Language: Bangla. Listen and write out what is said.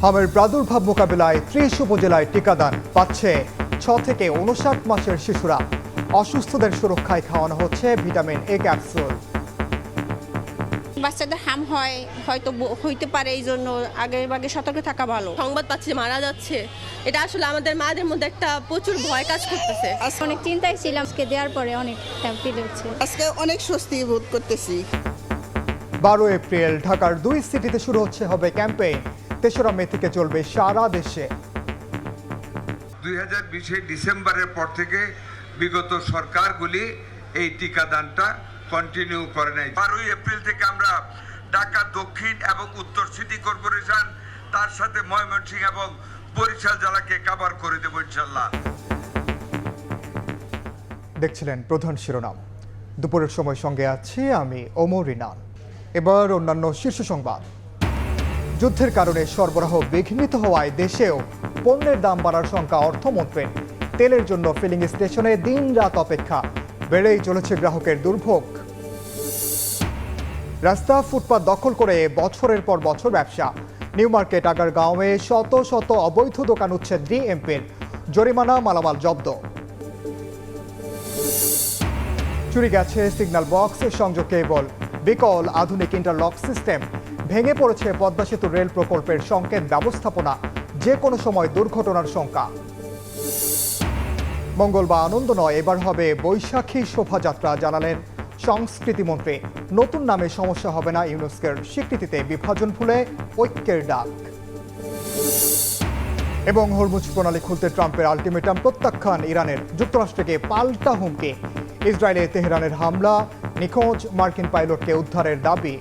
হামের প্রাদুর্ভাব মোকাবিলায় ৩০ উপজেলায় টিকাদান পাচ্ছে ৬ থেকে ৫৯ মাসের শিশুরা। অসুস্থদের সুরক্ষায় খাওয়ানো হচ্ছে ভিটামিন এ ক্যাপসুল। বাচ্চাদের হাম হয়তো হইতে পারে, এই জন্য আগে সতর্ক থাকা ভালো। সংবাদ পাচ্ছি মারা যাচ্ছে, এটা আসলে আমাদের মাদের মধ্যে একটা প্রচুর ভয় কাজ করতেছে। অনেক চিন্তায় ছিলাম, আজকে দেওয়ার পরে অনেক ফিল হচ্ছে। আজকে অনেক স্বস্তি বোধ করতেছি। ১২ এপ্রিল ঢাকার ২ সিটিতে শুরু হবে ক্যাম্পেইন। ৩রা মে থেকে চলবে সারা দেশে। ২০২০ ডিসেম্বরের পর থেকে বিগত সরকারগুলি এই টিকাদানটা কন্টিনিউ করে নাই। ১২ এপ্রিল থেকে আমরা ঢাকা দক্ষিণ এবং উত্তর সিটি কর্পোরেশন, তার সাথে ময়মনসিংহ এবং বরিশাল জেলাকে কভার করে দেব ইনশাল্লাহ। দেখছিলেন প্রধান শিরোনাম। দুপুরের সময় সঙ্গে আছি আমি ওমর রিনান। এবার অন্যান্য শীর্ষ সংবাদ। যুদ্ধের কারণে সরবরাহ বিঘ্নিত হওয়ায় দেশেও পণ্যের দাম বাড়ার শঙ্কা অর্থমন্ত্রীর। তেলের জন্য ফিলিং স্টেশনে দিন রাত অপেক্ষা, বেড়েই চলেছে গ্রাহকের দুর্ভোগ। রাস্তা ফুটপাত দখল করে বছরের পর বছর ব্যবসা। নিউ মার্কেট আগারগাঁওয়ে শত শত অবৈধ দোকান উচ্ছেদ ডিএমপির। জরিমানা, মালামাল জব্দ। চুরি গেছে সিগন্যাল বক্স, সংযোগ কেবল। বিকল আধুনিক ইন্টারলক সিস্টেম। ভেঙে পড়েছে পদ্মা সেতু রেল প্রকল্পের সংকেত ব্যবস্থাপনা। যে কোনো সময় দুর্ঘটনার শঙ্কা। মঙ্গল বা আনন্দ নয়, এবার হবে বৈশাখী শোভাযাত্রা, জানালেন সংস্কৃতিমন্ত্রী। নতুন নামে সমস্যা হবে না, ইউনেস্কোর স্বীকৃতিতে বিভাজন ভুলে ঐক্যের ডাক। এবং হরমুজ প্রণালী খুলতে ট্রাম্পের আলটিমেটাম প্রত্যাখ্যান ইরানের। যুক্তরাষ্ট্রকে পাল্টা হুমকি। ইসরায়েলে তেহরানের হামলা, নিখোঁজ মার্কিন পাইলটকে উদ্ধারের দাবি।